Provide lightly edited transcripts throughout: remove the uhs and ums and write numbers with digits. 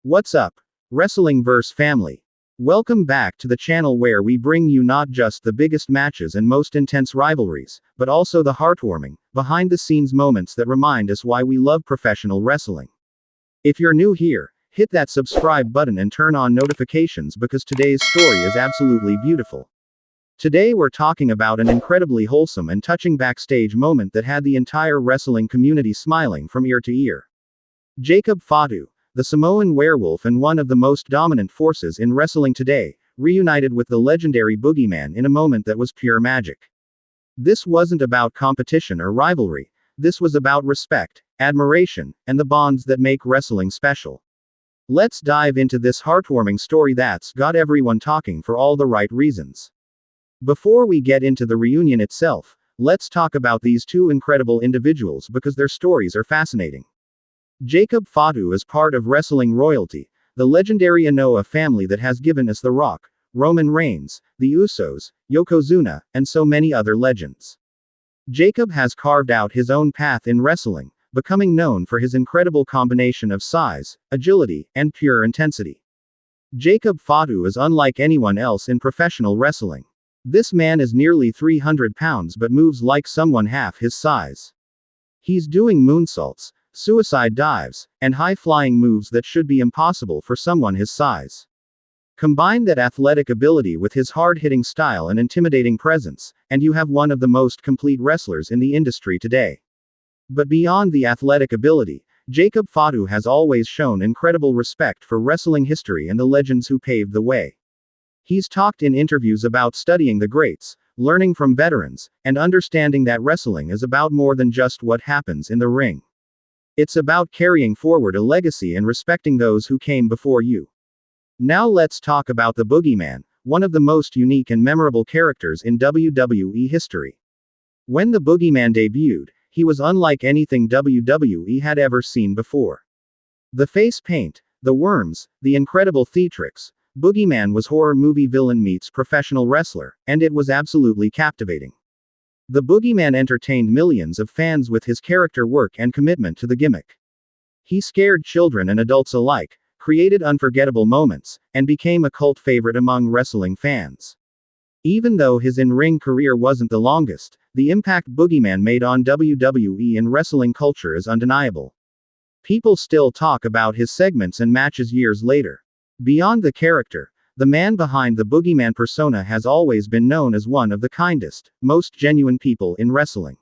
What's up, Wrestling Verse family? Welcome back to the channel where we bring you not just the biggest matches and most intense rivalries, but also the heartwarming, behind the scenes moments that remind us why we love professional wrestling. If you're new here, hit that subscribe button and turn on notifications because today's story is absolutely beautiful. Today we're talking about an incredibly wholesome and touching backstage moment that had the entire wrestling community smiling from ear to ear. Jacob Fatu, the Samoan werewolf and one of the most dominant forces in wrestling today, reunited with the legendary Boogeyman in a moment that was pure magic. This wasn't about competition or rivalry, this was about respect, admiration, and the bonds that make wrestling special. Let's dive into this heartwarming story that's got everyone talking for all the right reasons. Before we get into the reunion itself, let's talk about these two incredible individuals because their stories are fascinating. Jacob Fatu is part of wrestling royalty, the legendary Anoa family that has given us The Rock, Roman Reigns, the Usos, Yokozuna, and so many other legends. Jacob has carved out his own path in wrestling, becoming known for his incredible combination of size, agility, and pure intensity. Jacob Fatu is unlike anyone else in professional wrestling. This man is nearly 300 pounds but moves like someone half his size. He's doing moonsaults, suicide dives, and high-flying moves that should be impossible for someone his size. Combine that athletic ability with his hard-hitting style and intimidating presence, and you have one of the most complete wrestlers in the industry today. But beyond the athletic ability, Jacob Fatu has always shown incredible respect for wrestling history and the legends who paved the way. He's talked in interviews about studying the greats, learning from veterans, and understanding that wrestling is about more than just what happens in the ring. It's about carrying forward a legacy and respecting those who came before you. Now let's talk about the Boogeyman, one of the most unique and memorable characters in WWE history. When the Boogeyman debuted, he was unlike anything WWE had ever seen before. The face paint, the worms, the incredible theatrics, Boogeyman was horror movie villain meets professional wrestler, and it was absolutely captivating. The Boogeyman entertained millions of fans with his character work and commitment to the gimmick. He scared children and adults alike, created unforgettable moments, and became a cult favorite among wrestling fans. Even though his in-ring career wasn't the longest, the impact Boogeyman made on WWE and wrestling culture is undeniable. People still talk about his segments and matches years later. Beyond the character, the man behind the Boogeyman persona has always been known as one of the kindest, most genuine people in wrestling.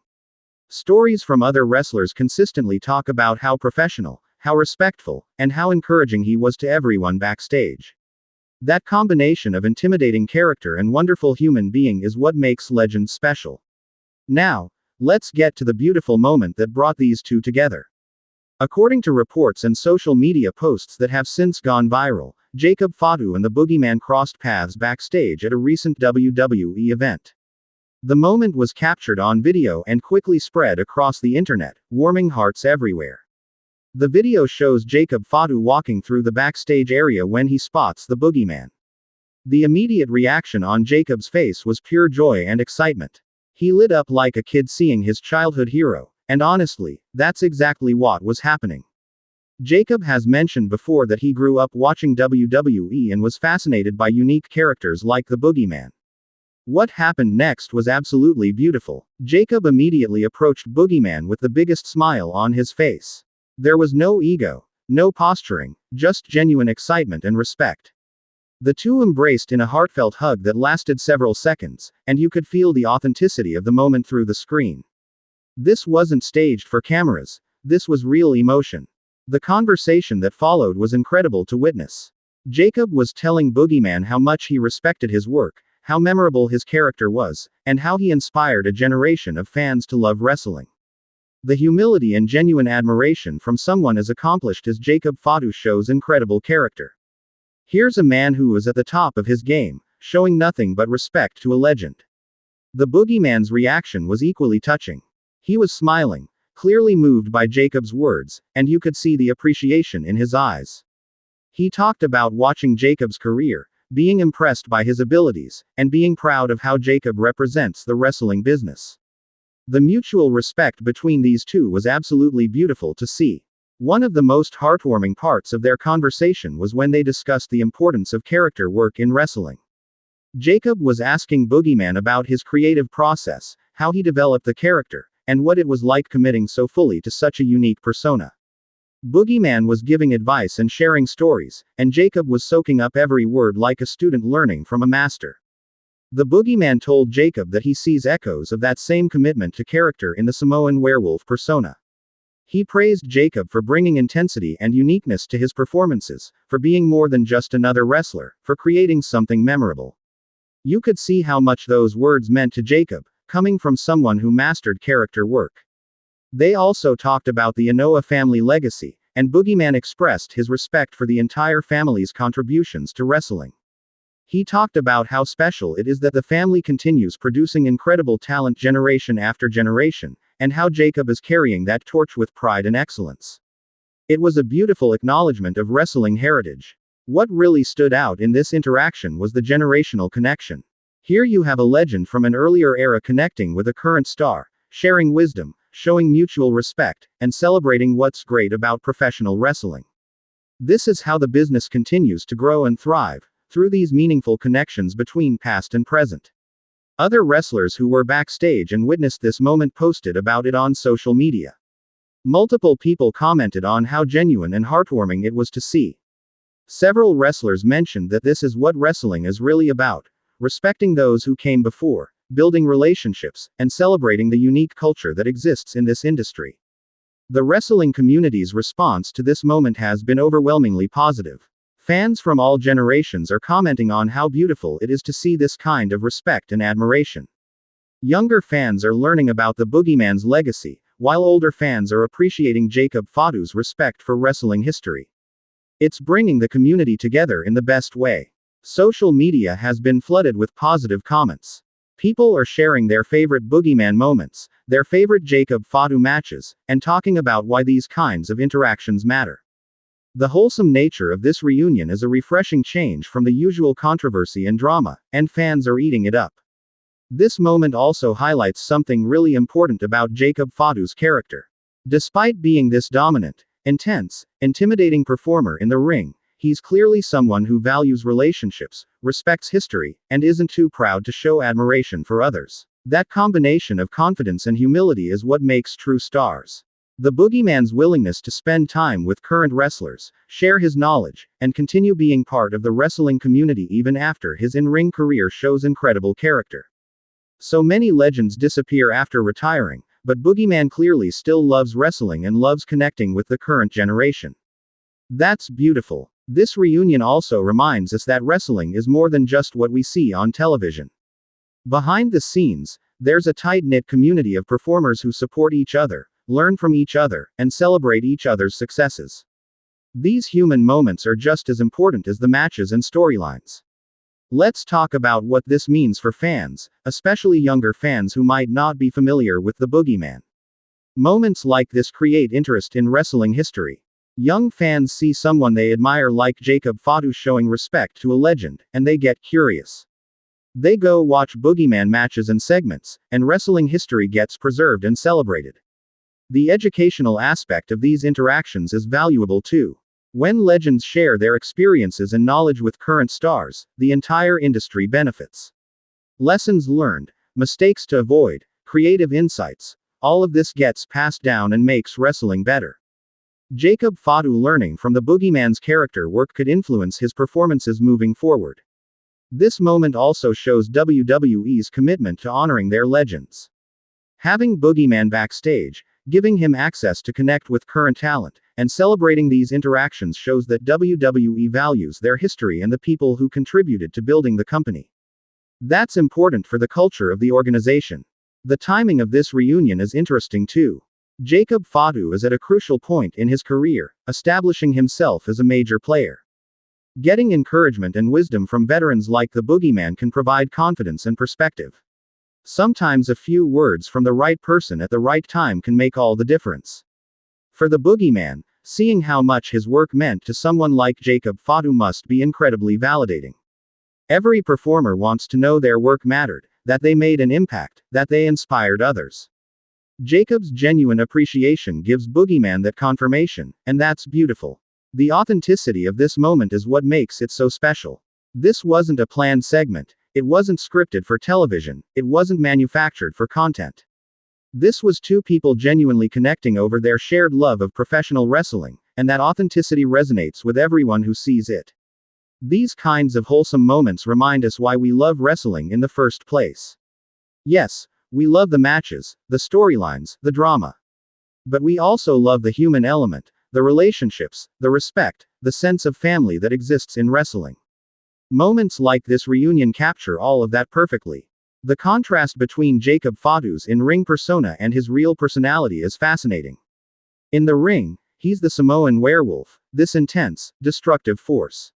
Stories from other wrestlers consistently talk about how professional, how respectful, and how encouraging he was to everyone backstage. That combination of intimidating character and wonderful human being is what makes legends special. Now, let's get to the beautiful moment that brought these two together. According to reports and social media posts that have since gone viral, Jacob Fatu and the Boogeyman crossed paths backstage at a recent WWE event. The moment was captured on video and quickly spread across the internet, warming hearts everywhere. The video shows Jacob Fatu walking through the backstage area when he spots the Boogeyman. The immediate reaction on Jacob's face was pure joy and excitement. He lit up like a kid seeing his childhood hero, and honestly, that's exactly what was happening. Jacob has mentioned before that he grew up watching WWE and was fascinated by unique characters like the Boogeyman. What happened next was absolutely beautiful. Jacob immediately approached Boogeyman with the biggest smile on his face. There was no ego, no posturing, just genuine excitement and respect. The two embraced in a heartfelt hug that lasted several seconds, and you could feel the authenticity of the moment through the screen. This wasn't staged for cameras, this was real emotion. The conversation that followed was incredible to witness. Jacob was telling Boogeyman how much he respected his work, how memorable his character was, and how he inspired a generation of fans to love wrestling. The humility and genuine admiration from someone as accomplished as Jacob Fatu shows incredible character. Here's a man who was at the top of his game, showing nothing but respect to a legend. The Boogeyman's reaction was equally touching. He was smiling, clearly moved by Jacob's words, and you could see the appreciation in his eyes. He talked about watching Jacob's career, being impressed by his abilities, and being proud of how Jacob represents the wrestling business. The mutual respect between these two was absolutely beautiful to see. One of the most heartwarming parts of their conversation was when they discussed the importance of character work in wrestling. Jacob was asking Boogeyman about his creative process, how he developed the character, and what it was like committing so fully to such a unique persona. Boogeyman was giving advice and sharing stories, and Jacob was soaking up every word like a student learning from a master. The Boogeyman told Jacob that he sees echoes of that same commitment to character in the Samoan werewolf persona. He praised Jacob for bringing intensity and uniqueness to his performances, for being more than just another wrestler, for creating something memorable. You could see how much those words meant to Jacob, coming from someone who mastered character work. They also talked about the Anoa family legacy, and Boogeyman expressed his respect for the entire family's contributions to wrestling. He talked about how special it is that the family continues producing incredible talent generation after generation, and how Jacob is carrying that torch with pride and excellence. It was a beautiful acknowledgement of wrestling heritage. What really stood out in this interaction was the generational connection. Here you have a legend from an earlier era connecting with a current star, sharing wisdom, showing mutual respect, and celebrating what's great about professional wrestling. This is how the business continues to grow and thrive, through these meaningful connections between past and present. Other wrestlers who were backstage and witnessed this moment posted about it on social media. Multiple people commented on how genuine and heartwarming it was to see. Several wrestlers mentioned that this is what wrestling is really about, respecting those who came before, building relationships, and celebrating the unique culture that exists in this industry. The wrestling community's response to this moment has been overwhelmingly positive. Fans from all generations are commenting on how beautiful it is to see this kind of respect and admiration. Younger fans are learning about the Boogeyman's legacy, while older fans are appreciating Jacob Fatu's respect for wrestling history. It's bringing the community together in the best way. Social media has been flooded with positive comments. People are sharing their favorite Boogeyman moments, their favorite Jacob Fatu matches, and talking about why these kinds of interactions matter. The wholesome nature of this reunion is a refreshing change from the usual controversy and drama, and fans are eating it up. This moment also highlights something really important about Jacob Fatu's character. Despite being this dominant, intense, intimidating performer in the ring, he's clearly someone who values relationships, respects history, and isn't too proud to show admiration for others. That combination of confidence and humility is what makes true stars. The Boogeyman's willingness to spend time with current wrestlers, share his knowledge, and continue being part of the wrestling community even after his in-ring career shows incredible character. So many legends disappear after retiring, but Boogeyman clearly still loves wrestling and loves connecting with the current generation. That's beautiful. This reunion also reminds us that wrestling is more than just what we see on television. Behind the scenes, there's a tight-knit community of performers who support each other, learn from each other, and celebrate each other's successes. These human moments are just as important as the matches and storylines. Let's talk about what this means for fans, especially younger fans who might not be familiar with the Boogeyman. Moments like this create interest in wrestling history. Young fans see someone they admire like Jacob Fatu showing respect to a legend, and they get curious. They go watch Boogeyman matches and segments, and wrestling history gets preserved and celebrated. The educational aspect of these interactions is valuable too. When legends share their experiences and knowledge with current stars, the entire industry benefits. Lessons learned, mistakes to avoid, creative insights, all of this gets passed down and makes wrestling better. Jacob Fatu learning from the Boogeyman's character work could influence his performances moving forward. This moment also shows WWE's commitment to honoring their legends. Having Boogeyman backstage, giving him access to connect with current talent, and celebrating these interactions shows that WWE values their history and the people who contributed to building the company. That's important for the culture of the organization. The timing of this reunion is interesting too. Jacob Fatu is at a crucial point in his career, establishing himself as a major player. Getting encouragement and wisdom from veterans like the Boogeyman can provide confidence and perspective. Sometimes a few words from the right person at the right time can make all the difference. For the Boogeyman, seeing how much his work meant to someone like Jacob Fatu must be incredibly validating. Every performer wants to know their work mattered, that they made an impact, that they inspired others. Jacob's genuine appreciation gives Boogeyman that confirmation, and that's beautiful. The authenticity of this moment is what makes it so special. This wasn't a planned segment, it wasn't scripted for television, it wasn't manufactured for content. This was two people genuinely connecting over their shared love of professional wrestling, and that authenticity resonates with everyone who sees it. These kinds of wholesome moments remind us why we love wrestling in the first place. Yes, we love the matches, the storylines, the drama. But we also love the human element, the relationships, the respect, the sense of family that exists in wrestling. Moments like this reunion capture all of that perfectly. The contrast between Jacob Fatu's in-ring persona and his real personality is fascinating. In the ring, he's the Samoan werewolf, this intense, destructive force.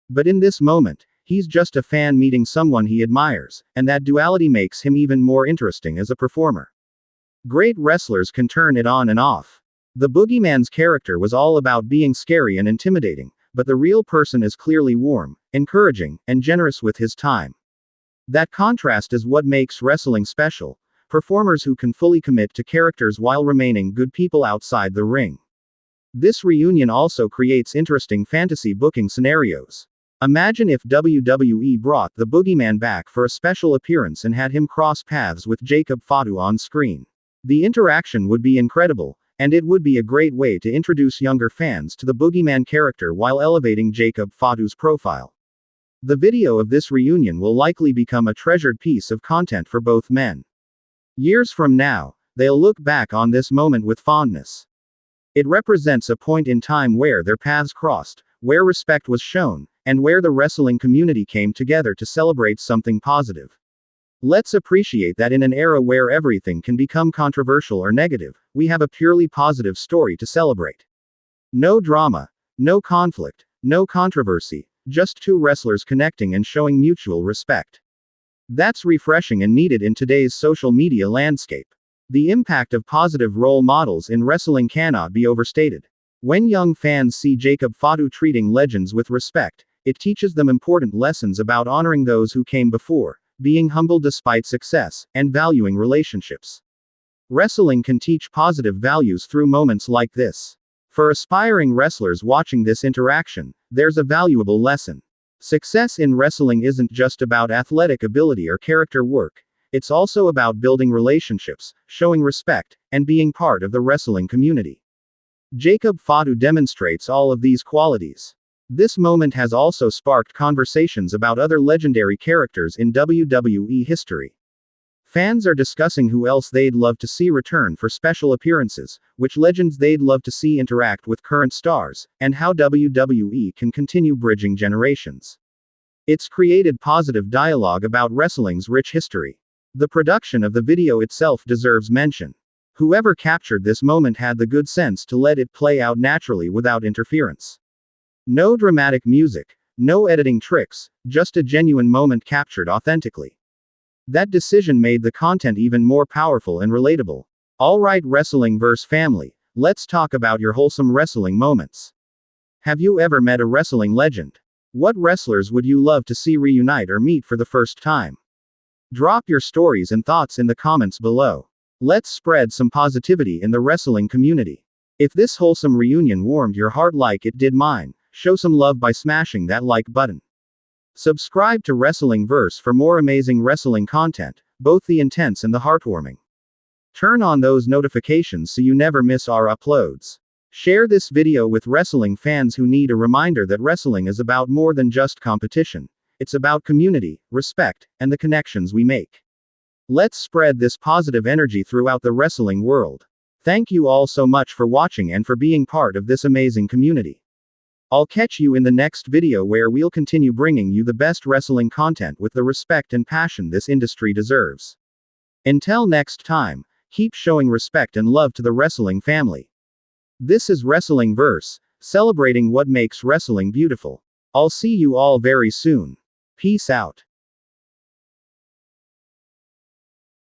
But in this moment, he's just a fan meeting someone he admires, and that duality makes him even more interesting as a performer. Great wrestlers can turn it on and off. The Boogeyman's character was all about being scary and intimidating, but the real person is clearly warm, encouraging, and generous with his time. That contrast is what makes wrestling special. Performers who can fully commit to characters while remaining good people outside the ring. This reunion also creates interesting fantasy booking scenarios. Imagine if WWE brought the Boogeyman back for a special appearance and had him cross paths with Jacob Fatu on screen. The interaction would be incredible, and it would be a great way to introduce younger fans to the Boogeyman character while elevating Jacob Fatu's profile. The video of this reunion will likely become a treasured piece of content for both men. Years from now, they'll look back on this moment with fondness. It represents a point in time where their paths crossed, where respect was shown, and where the wrestling community came together to celebrate something positive. Let's appreciate that in an era where everything can become controversial or negative, we have a purely positive story to celebrate. No drama, no conflict, no controversy, just two wrestlers connecting and showing mutual respect. That's refreshing and needed in today's social media landscape. The impact of positive role models in wrestling cannot be overstated. When young fans see Jacob Fatu treating legends with respect, it teaches them important lessons about honoring those who came before, being humble despite success, and valuing relationships. Wrestling can teach positive values through moments like this. For aspiring wrestlers watching this interaction, there's a valuable lesson. Success in wrestling isn't just about athletic ability or character work, it's also about building relationships, showing respect, and being part of the wrestling community. Jacob Fatu demonstrates all of these qualities. This moment has also sparked conversations about other legendary characters in WWE history. Fans are discussing who else they'd love to see return for special appearances, which legends they'd love to see interact with current stars, and how WWE can continue bridging generations. It's created positive dialogue about wrestling's rich history. The production of the video itself deserves mention. Whoever captured this moment had the good sense to let it play out naturally without interference. No dramatic music, no editing tricks, just a genuine moment captured authentically. That decision made the content even more powerful and relatable. Alright, wrestling vs. family, let's talk about your wholesome wrestling moments. Have you ever met a wrestling legend? What wrestlers would you love to see reunite or meet for the first time? Drop your stories and thoughts in the comments below. Let's spread some positivity in the wrestling community. If this wholesome reunion warmed your heart like it did mine, show some love by smashing that like button. Subscribe to Wrestling Verse for more amazing wrestling content, both the intense and the heartwarming. Turn on those notifications so you never miss our uploads. Share this video with wrestling fans who need a reminder that wrestling is about more than just competition. It's about community, respect, and the connections we make. Let's spread this positive energy throughout the wrestling world. Thank you all so much for watching and for being part of this amazing community. I'll catch you in the next video where we'll continue bringing you the best wrestling content with the respect and passion this industry deserves. Until next time, keep showing respect and love to the wrestling family. This is Wrestling Verse, celebrating what makes wrestling beautiful. I'll see you all very soon. Peace out.